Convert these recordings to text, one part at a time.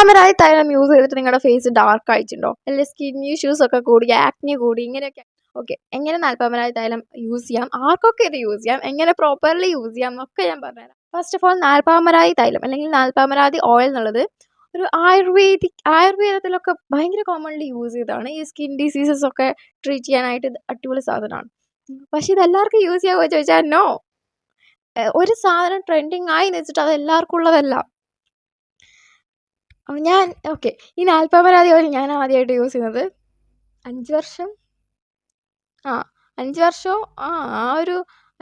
നാൽപ്പാമരാതി തൈലം യൂസ് ചെയ്തിട്ട് നിങ്ങളുടെ ഫേസ് ഡാർക്ക് ആയിട്ടുണ്ടോ, അല്ലെങ്കിൽ സ്കിൻ ഇഷ്യൂസ് ഒക്കെ കൂടി, ആക്നി കൂടി, ഇങ്ങനെയൊക്കെ? ഓക്കെ, എങ്ങനെ നാൽപ്പാമരാതി തൈലം യൂസ് ചെയ്യാം, ആർക്കൊക്കെ ഇത് യൂസ് ചെയ്യാം, എങ്ങനെ പ്രോപ്പർലി യൂസ് ചെയ്യാം എന്നൊക്കെ ഞാൻ പറഞ്ഞുതരാം. ഫസ്റ്റ് ഓഫ് ഓൾ, നാൽപ്പാമരാതി തൈലം അല്ലെങ്കിൽ നാൽപ്പാമരാതി ഓയിൽ എന്നുള്ളത് ഒരു ആയുർവേദത്തിലൊക്കെ ഭയങ്കര കോമൺലി യൂസ് ചെയ്തതാണ്. ഈ സ്കിൻ ഡിസീസസ് ഒക്കെ ട്രീറ്റ് ചെയ്യാനായിട്ട് ഇത് അടിപൊളി സാധനമാണ്. പക്ഷെ ഇത് എല്ലാവർക്കും യൂസ് ചെയ്യാമോ ചോദിച്ചാൽ നോ. ഒരു സാധനം ട്രെൻഡിങ് ആയി എന്ന് വെച്ചിട്ട് അത് എല്ലാവർക്കും ഉള്ളതല്ല. ഞാൻ ഓക്കെ, ഈ നാൽപ്പാമരാതി ഓയിൽ ഞാൻ ആദ്യമായിട്ട് യൂസ് ചെയ്യുന്നത് 5 വർഷം 5 വർഷമോ ഒരു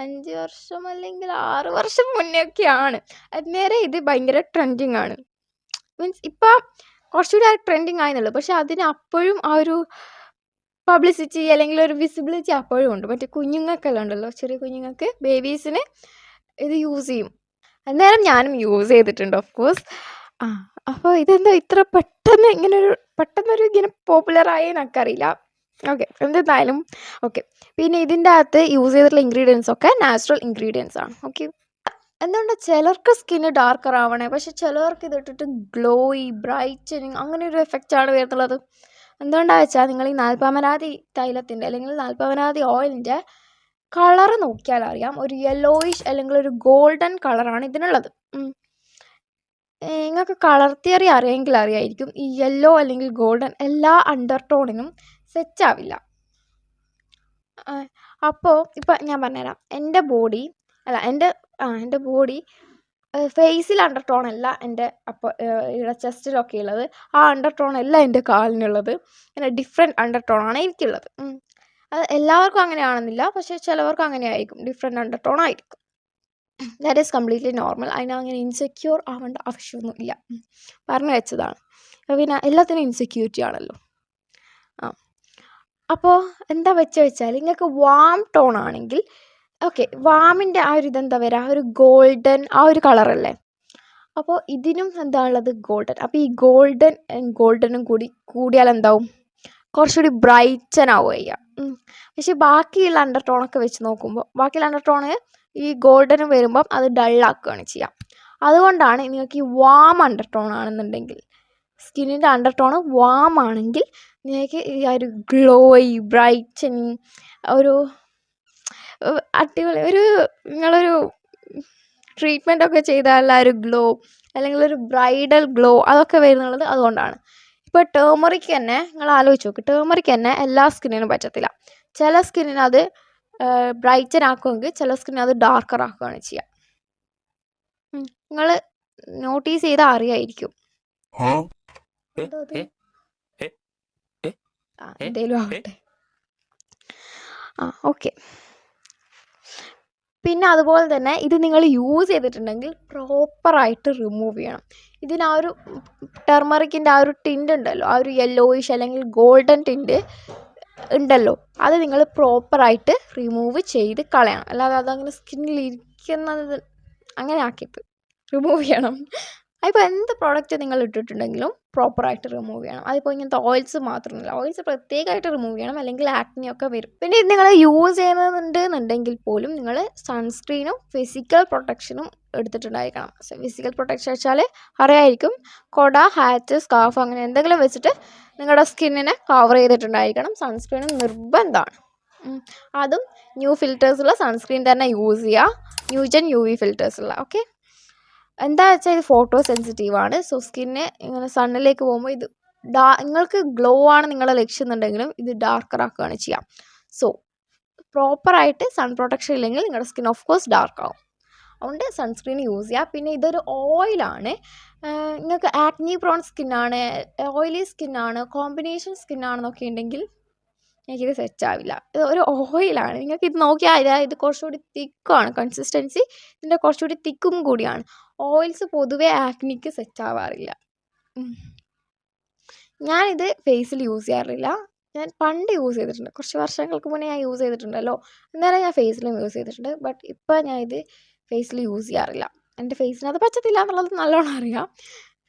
5 വർഷം അല്ലെങ്കിൽ 6 വർഷം മുന്നേ ഒക്കെയാണ്. അന്നേരം ഇത് ഭയങ്കര ട്രെൻഡിങ് ആണ്. മീൻസ് ഇപ്പം കുറച്ചുകൂടി ട്രെൻഡിങ് ആയെന്നുള്ളൂ. പക്ഷെ അതിന് അപ്പോഴും ആ ഒരു പബ്ലിസിറ്റി അല്ലെങ്കിൽ ഒരു വിസിബിലിറ്റി അപ്പോഴും ഉണ്ട്. മറ്റേ കുഞ്ഞുങ്ങൾക്കെല്ലാം ഉണ്ടല്ലോ, ചെറിയ കുഞ്ഞുങ്ങൾക്ക്, ബേബീസിന് ഇത് യൂസ് ചെയ്യും. അന്നേരം ഞാനും യൂസ് ചെയ്തിട്ടുണ്ട് ഓഫ് കോഴ്സ്. അപ്പോൾ ഇതെന്താ ഇത്ര പെട്ടെന്ന് ഇങ്ങനെ പോപ്പുലറായി എനിക്കറിയില്ല. ഓക്കെ, എന്തായാലും ഓക്കെ. പിന്നെ ഇതിൻ്റെ അകത്ത് യൂസ് ചെയ്തിട്ടുള്ള ഇൻഗ്രീഡിയൻസ് ഒക്കെ നാച്ചുറൽ ഇൻഗ്രീഡിയൻസ് ആണ്. ഓക്കെ, എന്തുകൊണ്ട് ചിലർക്ക് സ്കിന്ന് ഡാർക്കർ ആവണേ, പക്ഷെ ചിലർക്ക് ഇതിട്ടിട്ട് ഗ്ലോയി, ബ്രൈറ്റനിങ് അങ്ങനെ ഒരു എഫക്റ്റാണ് വരുന്നുള്ളത്. എന്തുകൊണ്ടാണെന്ന് വെച്ചാൽ നിങ്ങൾ ഈ നാൽപ്പാമരാതി തൈലത്തിൻ്റെ അല്ലെങ്കിൽ നാൽപ്പാമരാതി ഓയിലിൻ്റെ കളറ് നോക്കിയാൽ അറിയാം. ഒരു യെല്ലോയിഷ് അല്ലെങ്കിൽ ഒരു ഗോൾഡൻ കളറാണ് ഇതിനുള്ളത്. നിങ്ങൾക്ക് കളർ തിയറി അറിയാമെങ്കിൽ അറിയായിരിക്കും, ഈ യെല്ലോ അല്ലെങ്കിൽ ഗോൾഡൻ എല്ലാ അണ്ടർടോണിനും സെറ്റ് ആവില്ല. അപ്പോൾ ഇപ്പം ഞാൻ പറഞ്ഞുതരാം. എൻ്റെ ബോഡി ഫേസിൽ അണ്ടർടോൺ അല്ല എൻ്റെ ഇവിടെ ചെസ്റ്റിലൊക്കെ ഉള്ളത്. ആ അണ്ടർടോൺ അല്ല എൻ്റെ കാലിനുള്ളത്. അങ്ങനെ ഡിഫറെൻറ്റ് അണ്ടർടോണാണ് എനിക്കുള്ളത്. അത് എല്ലാവർക്കും അങ്ങനെയാണെന്നില്ല, പക്ഷേ ചിലവർക്ക് അങ്ങനെ ആയിരിക്കും, ഡിഫറെൻറ്റ് അണ്ടർടോൺ ആയിരിക്കും. That is completely normal. അതിനങ്ങനെ ഇൻസെക്യൂർ ആവേണ്ട ആവശ്യമൊന്നുമില്ല, പറഞ്ഞു വെച്ചതാണ്. പിന്നെ എല്ലാത്തിനും ഇൻസെക്യൂരിറ്റി ആണല്ലോ. അപ്പോൾ എന്താ വെച്ചാൽ നിങ്ങൾക്ക് വാം ടോൺ ആണെങ്കിൽ ഓക്കെ, വാമിൻ്റെ ആ ഒരു ഇതെന്താ വരിക, ഒരു ഗോൾഡൻ ആ ഒരു കളറല്ലേ. അപ്പോൾ ഇതിനും എന്താ ഉള്ളത്, ഗോൾഡൻ. അപ്പോൾ ഈ ഗോൾഡനും കൂടിയാൽ എന്താവും, കുറച്ചുകൂടി ബ്രൈറ്റൻ ആവുക ചെയ്യുക. പക്ഷെ ബാക്കിയുള്ള അണ്ടർടോണൊക്കെ വെച്ച് നോക്കുമ്പോൾ ബാക്കിയുള്ള അണ്ടർടോണ് ഈ ഗോൾഡനും വരുമ്പം അത് ഡള്ളാക്കുകയാണ് ചെയ്യുക. അതുകൊണ്ടാണ് നിങ്ങൾക്ക് ഈ വാം അണ്ടർടോൺ ആണെന്നുണ്ടെങ്കിൽ, സ്കിന്നിൻ്റെ അണ്ടർടോണ് വാം ആണെങ്കിൽ നിങ്ങൾക്ക് ഈ ഒരു ഗ്ലോയി, ബ്രൈറ്റനിങ്, ഒരു അടിപൊളി നിങ്ങളൊരു ട്രീറ്റ്മെൻ്റ് ഒക്കെ ചെയ്താൽ ആ ഒരു ഗ്ലോ അല്ലെങ്കിൽ ഒരു ബ്രൈഡൽ ഗ്ലോ അതൊക്കെ വരുന്നുള്ളത് അതുകൊണ്ടാണ്. ഇപ്പോൾ ടേമറിക്ക് തന്നെ നിങ്ങൾ ആലോചിച്ച് നോക്ക്, ടേമറിക്ക് തന്നെ എല്ലാ സ്കിന്നിനും പറ്റത്തില്ല. ചില സ്കിന്നിന് അത് ബ്രൈറ്റൻ ആക്കുമെങ്കിൽ ചില സ്കിന്നിന് അത് ഡാർക്കർ ആക്കുകയാണ് ചെയ്യുക. നിങ്ങൾ നോട്ടീസ് ചെയ്താൽ അറിയായിരിക്കും. എന്തേലും ആവട്ടെ. ഓക്കെ. പിന്നെ അതുപോലെ തന്നെ ഇത് നിങ്ങൾ യൂസ് ചെയ്തിട്ടുണ്ടെങ്കിൽ പ്രോപ്പറായിട്ട് റിമൂവ് ചെയ്യണം. ഇതിന് ആ ഒരു ടെർമറിക്കിൻ്റെ ആ ഒരു ടിൻ്റ് ഉണ്ടല്ലോ, ആ ഒരു യെല്ലോയിഷ് അല്ലെങ്കിൽ ഗോൾഡൻ ടിൻ്റ് ഉണ്ടല്ലോ, അത് നിങ്ങൾ പ്രോപ്പറായിട്ട് റിമൂവ് ചെയ്ത് കളയണം. അല്ലാതെ അതങ്ങനെ സ്കിന്നിൽ ഇരിക്കുന്നത് അങ്ങനെ ആക്കിയിട്ട് റിമൂവ് ചെയ്യണം. അതിപ്പോൾ എന്ത് പ്രോഡക്റ്റ് നിങ്ങൾ ഇട്ടിട്ടുണ്ടെങ്കിലും പ്രോപ്പറായിട്ട് റിമൂവ് ചെയ്യണം. അതിപ്പോൾ ഇങ്ങനത്തെ ഓയിൽസ് മാത്രമല്ല, ഓയിൽസ് പ്രത്യേകമായിട്ട് റിമൂവ് ചെയ്യണം, അല്ലെങ്കിൽ ആക്നിയൊക്കെ വരും. പിന്നെ ഇത് നിങ്ങൾ യൂസ് ചെയ്യുന്നുണ്ടെന്നുണ്ടെങ്കിൽ പോലും നിങ്ങൾ സൺസ്ക്രീനും ഫിസിക്കൽ പ്രൊട്ടക്ഷനും എടുത്തിട്ടുണ്ടായിരിക്കണം. ഫിസിക്കൽ പ്രൊട്ടക്ഷൻ വെച്ചാൽ അറിയായിരിക്കും, കൊട, ഹാറ്റ്, സ്കാർഫ് അങ്ങനെ എന്തെങ്കിലും വെച്ചിട്ട് നിങ്ങളുടെ സ്കിന്നിനെ കവർ ചെയ്തിട്ടുണ്ടായിരിക്കണം. സൺസ്ക്രീനും നിർബന്ധമാണ്. അതും ന്യൂ ഫിൽറ്റേഴ്സുള്ള സൺസ്ക്രീൻ തന്നെ യൂസ് ചെയ്യുക, ന്യൂജൻ UV ഫിൽറ്റേഴ്സുള്ള. ഓക്കെ, എന്താ വെച്ചാൽ ഇത് ഫോട്ടോ സെൻസിറ്റീവാണ്. സോ സ്കിന്നെ ഇങ്ങനെ സണ്ണിലേക്ക് പോകുമ്പോൾ ഇത് നിങ്ങൾക്ക് ഗ്ലോ ആണ് നിങ്ങളുടെ ലക്ഷ്യം എന്നുണ്ടെങ്കിലും ഇത് ഡാർക്കർ ആക്കുകയാണ് ചെയ്യാം. സോ പ്രോപ്പറായിട്ട് സൺ പ്രൊട്ടക്ഷൻ ഇല്ലെങ്കിൽ നിങ്ങളുടെ സ്കിൻ ഓഫ് കോഴ്സ് ഡാർക്ക് ആവും. അതുകൊണ്ട് സൺസ്ക്രീൻ യൂസ് ചെയ്യുക. പിന്നെ ഇതൊരു ഓയിലാണ്. നിങ്ങൾക്ക് ആക്നി പ്രോൺ സ്കിന്നാണ്, ഓയിലി സ്കിന്നാണ്, കോമ്പിനേഷൻ സ്കിന്നാണെന്നൊക്കെ ഉണ്ടെങ്കിൽ എനിക്കിത് സെറ്റ് ആവില്ല. ഇത് ഒരു ഓയിലാണ്. നിങ്ങൾക്ക് ഇത് നോക്കിയാൽ ഇത് കുറച്ചുകൂടി തിക്കാണ്, കൺസിസ്റ്റൻസി ഇതിൻ്റെ കുറച്ചുകൂടി തിക്കും കൂടിയാണ്. ഓയിൽസ് പൊതുവേ ആക്നിക്ക് സെറ്റ് ആവാറില്ല. ഞാനിത് ഫേസിൽ യൂസ് ചെയ്യാറില്ല. ഞാൻ പണ്ട് യൂസ് ചെയ്തിട്ടുണ്ട്, കുറച്ച് വർഷങ്ങൾക്ക് മുന്നേ ഞാൻ യൂസ് ചെയ്തിട്ടുണ്ടല്ലോ, അന്നേരം ഞാൻ ഫേസിലും യൂസ് ചെയ്തിട്ടുണ്ട്. ബട്ട് ഇപ്പോൾ ഞാൻ ഇത് ഫേസിൽ യൂസ് ചെയ്യാറില്ല. എൻ്റെ ഫേസിന് അത് പറ്റത്തില്ല എന്നുള്ളത് നല്ലോണം അറിയാം.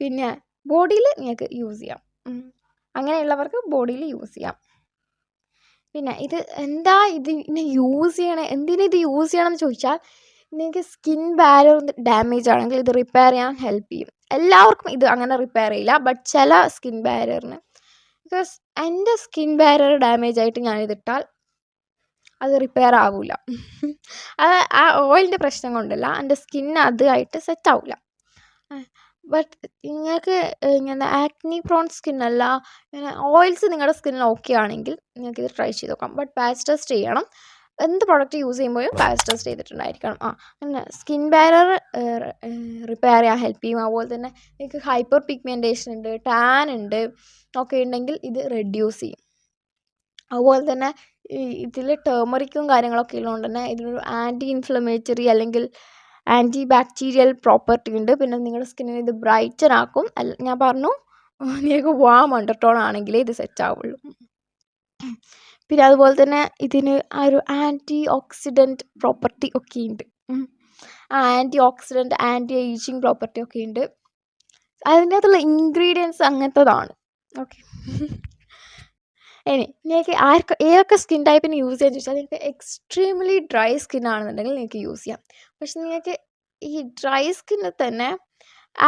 പിന്നെ ബോഡിയിൽ നിങ്ങൾക്ക് യൂസ് ചെയ്യാം, അങ്ങനെയുള്ളവർക്ക് ബോഡിയിൽ യൂസ് ചെയ്യാം. പിന്നെ ഇത് എന്താ ഇതിനെ യൂസ് ചെയ്യണേ, എന്തിനാ ഇത് യൂസ് ചെയ്യണമെന്ന് ചോദിച്ചാൽ, നിങ്ങൾക്ക് സ്കിൻ ബാരിയർ ഡാമേജ് ആണെങ്കിൽ ഇത് റിപ്പയർ ചെയ്യാൻ ഹെൽപ്പ് ചെയ്യും. എല്ലാവർക്കും ഇത് അങ്ങനെ റിപ്പയർ ചെയ്യില്ല, ബട്ട് ചില സ്കിൻ ബാരിയറിന്. ബിക്കോസ് എൻ്റെ സ്കിൻ ബാരിയർ ഡാമേജ് ആയിട്ട് ഞാനിതിട്ടാൽ അത് റിപ്പയർ ആവില്ല. അത് ആ ഓയിലിൻ്റെ പ്രശ്നം കൊണ്ടല്ല, എൻ്റെ സ്കിൻ അതുമായിട്ട് സെറ്റ് ആവില്ല. ബട്ട് നിങ്ങൾക്ക് ഇങ്ങനെ ആക്നി പ്രോൺ സ്കിന്നല്ല, ഇങ്ങനെ ഓയിൽസ് നിങ്ങളുടെ സ്കിന്നിൽ ഓക്കെ ആണെങ്കിൽ നിങ്ങൾക്കിത് ട്രൈ ചെയ്ത് നോക്കാം. ബട്ട് പാച്ച് ടെസ്റ്റ് ചെയ്യണം. എന്ത് പ്രോഡക്റ്റ് യൂസ് ചെയ്യുമ്പോഴും പാച്ച് ടെസ്റ്റ് ചെയ്തിട്ടുണ്ടായിരിക്കണം. അങ്ങനെ സ്കിൻ ബാരിയർ റിപ്പയർ ചെയ്യാൻ ഹെൽപ്പ് ചെയ്യും. അതുപോലെ തന്നെ നിങ്ങൾക്ക് ഹൈപ്പർ പിഗ്മെൻറ്റേഷൻ ഉണ്ട്, ടാൻ ഉണ്ട് ഒക്കെ ഉണ്ടെങ്കിൽ ഇത് റെഡ്യൂസ് ചെയ്യും. അതുപോലെ തന്നെ ഇതിൽ ടേമറിക്കും കാര്യങ്ങളൊക്കെ ഉള്ളതുകൊണ്ട് തന്നെ ഇതിനൊരു ആൻറ്റി ഇൻഫ്ലമേറ്ററി അല്ലെങ്കിൽ ആൻറ്റി ബാക്ടീരിയൽ പ്രോപ്പർട്ടി ഉണ്ട്. പിന്നെ നിങ്ങളുടെ സ്കിന്നിന് ഇത് ബ്രൈറ്റൻ ആക്കും. ഞാൻ പറഞ്ഞു നിങ്ങൾക്ക് വാം അണ്ടർടോൺ ആണെങ്കിലേ ഇത് സെറ്റ് ആവുള്ളൂ. പിന്നെ അതുപോലെ തന്നെ ഇതിന് ആ ഒരു ആൻറ്റി ഓക്സിഡൻറ്റ് പ്രോപ്പർട്ടി ഒക്കെ ഉണ്ട്. Antioxidant, anti ageing property ഒക്കെ ഉണ്ട്. അതിൻ്റെ അകത്തുള്ള ഇൻഗ്രീഡിയൻസ് അങ്ങനത്തതാണ്. ഓക്കെ. ഇനി നിങ്ങൾക്ക് ഏതൊക്കെ സ്കിൻ ടൈപ്പിന് യൂസ് ചെയ്യാൻ ചോദിച്ചാൽ, നിങ്ങൾക്ക് എക്സ്ട്രീംലി ഡ്രൈ സ്കിൻ ആണെന്നുണ്ടെങ്കിൽ നിങ്ങൾക്ക് യൂസ് ചെയ്യാം. പക്ഷെ നിങ്ങൾക്ക് ഈ ഡ്രൈ സ്കിന്നിൽ തന്നെ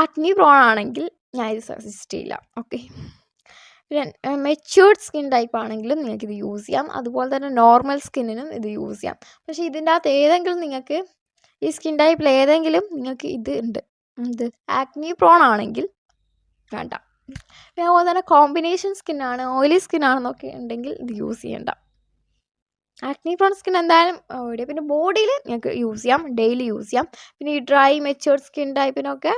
ആക്നി പ്രോൺ ആണെങ്കിൽ ഞാൻ ഇത് സജസ്റ്റ് ചെയ്യില്ല. ഓക്കെ. പിന്നെ മെച്യൂർഡ് സ്കിൻ ടൈപ്പ് ആണെങ്കിലും നിങ്ങൾക്കിത് യൂസ് ചെയ്യാം. അതുപോലെ തന്നെ നോർമൽ സ്കിന്നിനും ഇത് യൂസ് ചെയ്യാം. പക്ഷേ ഇതിൻ്റെ അകത്ത് ഏതെങ്കിലും നിങ്ങൾക്ക് ഈ സ്കിൻ ടൈപ്പിൽ ഏതെങ്കിലും നിങ്ങൾക്ക് ഇത് ഉണ്ട്, ഇത് ആക്നി പ്രോൺ ആണെങ്കിൽ വേണ്ട. പിന്നെ അതുപോലെ തന്നെ കോമ്പിനേഷൻ സ്കിന്നാണ്, ഓയിലി സ്കിന്നാണെന്നൊക്കെ ഉണ്ടെങ്കിൽ ഇത് യൂസ് ചെയ്യണ്ട. ആക്നി പ്രോൺ സ്കിൻ എന്തായാലും ഇവിടെ. പിന്നെ ബോഡിയിൽ നിങ്ങൾക്ക് യൂസ് ചെയ്യാം, ഡെയിലി യൂസ് ചെയ്യാം. പിന്നെ ഈ ഡ്രൈ മെച്യൂർഡ് സ്കിൻ ടൈപ്പിനൊക്കെ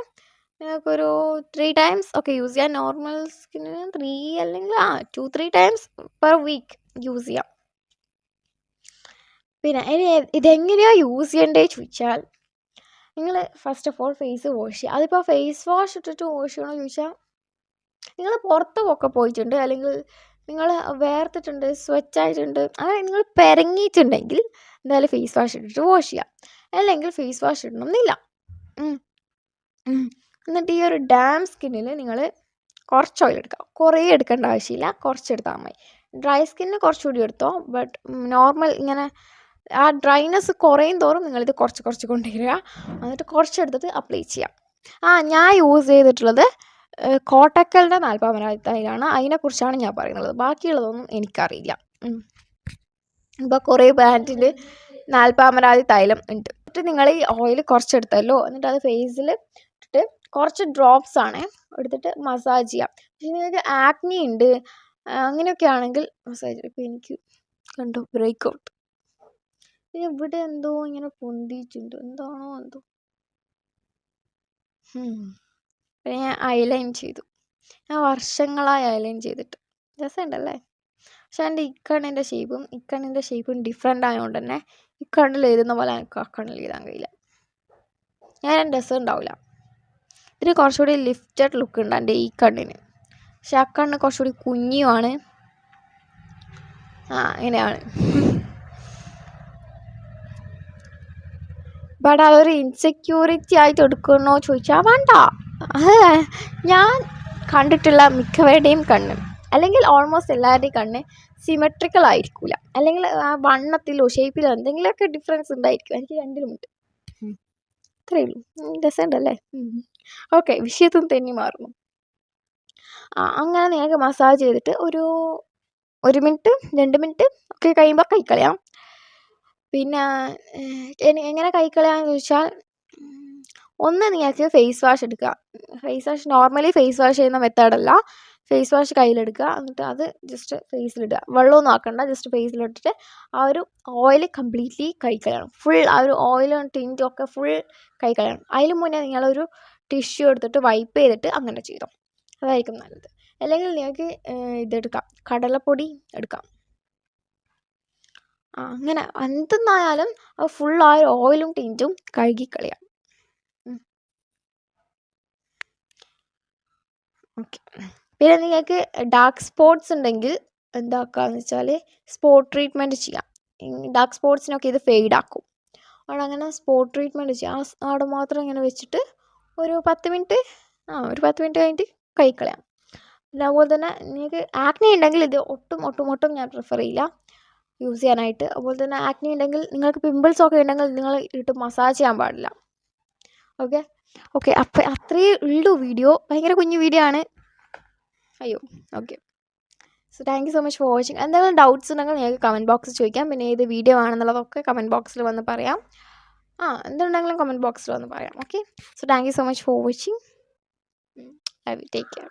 നിങ്ങൾക്കൊരു 3 times ഒക്കെ യൂസ് ചെയ്യാം. നോർമൽ സ്കിന്നിന് 3 അല്ലെങ്കിൽ 2-3 times പെർ വീക്ക് യൂസ് ചെയ്യാം. പിന്നെ ഇനി ഇതെങ്ങനെയാണ് യൂസ് ചെയ്യേണ്ടത് ചോദിച്ചാൽ, നിങ്ങൾ first of all face wash ചെയ്യുക. അതിപ്പോൾ ഫേസ് വാഷ് ഇട്ടിട്ട് വാഷ് ചെയ്യണമെന്ന് ചോദിച്ചാൽ, നിങ്ങൾ പുറത്തൊക്കെ പോയിട്ടുണ്ട് അല്ലെങ്കിൽ നിങ്ങൾ വേർത്തിട്ടുണ്ട്, സ്വെറ്റായിട്ടുണ്ട്, അങ്ങനെ നിങ്ങൾ പെരങ്ങിയിട്ടുണ്ടെങ്കിൽ എന്തായാലും ഫേസ് വാഷ് ഇട്ടിട്ട് വാഷ് ചെയ്യാം. അല്ലെങ്കിൽ ഫേസ് വാഷ് ഇടണമെന്നില്ല. എന്നിട്ട് ഈ ഒരു ഡാം സ്കിന്നിൽ നിങ്ങൾ കുറച്ച് ഓയിൽ എടുക്കുക. കുറേ എടുക്കേണ്ട ആവശ്യമില്ല, കുറച്ചെടുത്താൽ മതി. ഡ്രൈ സ്കിന്നിന് കുറച്ചുകൂടി എടുത്തോ. ബട്ട് നോർമൽ ഇങ്ങനെ ആ ഡ്രൈനെസ് കുറയും തോറും നിങ്ങളിത് കുറച്ച് കൊണ്ടുവരിക. എന്നിട്ട് കുറച്ചെടുത്തിട്ട് അപ്ലൈ ചെയ്യാം. ഞാൻ യൂസ് ചെയ്തിട്ടുള്ളത് കോട്ടക്കലിൻ്റെ നാൽപ്പാമരാതി തൈലാണ്. അതിനെക്കുറിച്ചാണ് ഞാൻ പറയുന്നത്. ബാക്കിയുള്ളതൊന്നും എനിക്കറിയില്ല. ഇപ്പോൾ കുറേ ബ്രാൻഡിൽ നാൽപ്പാമരാതി തൈലം ഉണ്ട്. എന്നിട്ട് നിങ്ങൾ ഈ ഓയിൽ കുറച്ചെടുത്തല്ലോ, എന്നിട്ട് അത് ഫേസിൽ ഇട്ടിട്ട് കുറച്ച് ഡ്രോപ്സ് ആണ് എടുത്തിട്ട് മസാജ് ചെയ്യാം. പക്ഷേ നിങ്ങൾക്ക് ആക്നി ഉണ്ട് അങ്ങനെയൊക്കെ ആണെങ്കിൽ മസാജ്. ഇപ്പോൾ എനിക്ക് കണ്ടു ബ്രേക്കൗട്ട്, ഇവിടെ എന്തോ ഇങ്ങനെ പൊന്തിയിട്ടുണ്ട്, എന്താണോ എന്തോ. പിന്നെ ഞാൻ ഐലൈൻ ചെയ്തു. ഞാൻ വർഷങ്ങളായി ഐലൈൻ ചെയ്തിട്ട്. രസമുണ്ടല്ലേ? പക്ഷെ എൻ്റെ ഇക്കണ്ണിൻ്റെ ഷേപ്പും ഡിഫറെൻ്റ് ആയതുകൊണ്ട് തന്നെ ഇക്കണ്ണിൽ എഴുതുന്ന പോലെ എനിക്ക് ആ കണ്ണിൽ എഴുതാൻ കഴിയില്ല. ഞാൻ രസം ഉണ്ടാവില്ല. ഇതിന് കുറച്ചുകൂടി ലിഫ്റ്റഡ് ലുക്ക് ഉണ്ട് എൻ്റെ ഈ കണ്ണിന്. പക്ഷെ ആ കണ്ണ് കുറച്ചുകൂടി കുഞ്ഞുമാണ്. അങ്ങനെയാണ്. ബട്ട് അതൊരു ഇൻസെക്യൂരിറ്റി ആയിട്ട് എടുക്കണോ ചോദിച്ചാൽ വേണ്ട. ഞാൻ കണ്ടിട്ടുള്ള മിക്കവരുടെയും കണ്ണ്, അല്ലെങ്കിൽ ഓൾമോസ്റ്റ് എല്ലാവരുടെയും കണ്ണ് സിമെട്രിക്കൽ ആയിരിക്കില്ല. അല്ലെങ്കിൽ ആ വണ്ണത്തിലോ ഷേപ്പിലോ എന്തെങ്കിലുമൊക്കെ ഡിഫറൻസ് ഉണ്ടായിരിക്കും. എനിക്ക് രണ്ടിലുമുണ്ട്. അത്രയേ ഉള്ളൂ. രസമുണ്ടല്ലേ? ഓക്കെ, വിഷയത്തിൽ തെന്നി മാറുന്നു. അങ്ങനെ നിങ്ങൾക്ക് മസാജ് ചെയ്തിട്ട് ഒരു 1 മിനിറ്റ് 2 മിനിറ്റ് ഒക്കെ കഴിയുമ്പോൾ കൈക്കളയാം. പിന്നെ എങ്ങനെ കൈക്കളയാന്ന് ചോദിച്ചാൽ, ഒന്ന് നിങ്ങൾക്ക് ഫേസ് വാഷ് എടുക്കുക. Face wash normally face wash ചെയ്യുന്ന മെത്തേഡല്ല. ഫേസ് വാഷ് കയ്യിലെടുക്കുക, എന്നിട്ട് അത് ജസ്റ്റ് ഫേസിലിടുക. വെള്ളമൊന്നും ആക്കണ്ട, ജസ്റ്റ് ഫേസിലിട്ടിട്ട് ആ ഒരു ഓയിൽ കംപ്ലീറ്റ്ലി കൈക്കളയണം. ഫുൾ ആ ഒരു ഓയിലും ടിൻറ്റും ഒക്കെ ഫുൾ കൈക്കളയണം. അതിന് മുന്നേ നിങ്ങളൊരു ടിഷ്യൂ എടുത്തിട്ട് വൈപ്പ് ചെയ്തിട്ട് അങ്ങനെ ചെയ്തോ, അതായിരിക്കും നല്ലത്. അല്ലെങ്കിൽ നിങ്ങൾക്ക് ഇതെടുക്കാം, കടലപ്പൊടി എടുക്കാം. അങ്ങനെ എന്തെന്നായാലും അത് ഫുൾ ആ ഒരു ഓയിലും ടിൻറ്റും കഴുകിക്കളയാം. ഓക്കെ. പിന്നെ നിങ്ങൾക്ക് ഡാർക്ക് സ്പോട്ട്സ് ഉണ്ടെങ്കിൽ എന്താക്കാന്ന് വെച്ചാൽ സ്പോട്ട് ട്രീറ്റ്മെൻറ്റ് ചെയ്യാം. ഡാർക്ക് സ്പോട്ട്സിനൊക്കെ ഇത് ഫെയ്ഡ് ആക്കും. അവിടെ അങ്ങനെ സ്പോട്ട് ട്രീറ്റ്മെൻറ്റ് ചെയ്യാം. അവിടെ മാത്രം ഇങ്ങനെ വെച്ചിട്ട് ഒരു 10 മിനിറ്റ് കഴിഞ്ഞിട്ട് കൈക്കളയാം. പിന്നെ അതുപോലെ തന്നെ നിങ്ങൾക്ക് ആക്നി ഉണ്ടെങ്കിൽ ഇത് ഒട്ടും ഞാൻ പ്രിഫർ ചെയ്യില്ല യൂസ് ചെയ്യാനായിട്ട്. അതുപോലെ തന്നെ ആക്നി ഉണ്ടെങ്കിൽ, നിങ്ങൾക്ക് പിമ്പിൾസൊക്കെ ഉണ്ടെങ്കിൽ നിങ്ങൾ ഇട്ട് മസാജ് ചെയ്യാൻ പാടില്ല. ഓക്കെ. ഓക്കെ, അപ്പോൾ അത്രയേ ഉള്ളൂ വീഡിയോ. ഭയങ്കര കുഞ്ഞു വീഡിയോ ആണ്. അയ്യോ, okay. So thank you so much for watching. എന്തെങ്കിലും ഡൗട്ട്സ് ഉണ്ടെങ്കിൽ നിങ്ങൾക്ക് കമൻറ്റ് ബോക്സിൽ ചോദിക്കാം. പിന്നെ ഏത് വീഡിയോ ആണെന്നുള്ളതൊക്കെ കമൻറ്റ് ബോക്സിൽ വന്ന് പറയാം. എന്തുണ്ടെങ്കിലും കമൻറ്റ് ബോക്സിൽ വന്ന് പറയാം. Okay, so thank you so much for watching. I will take care.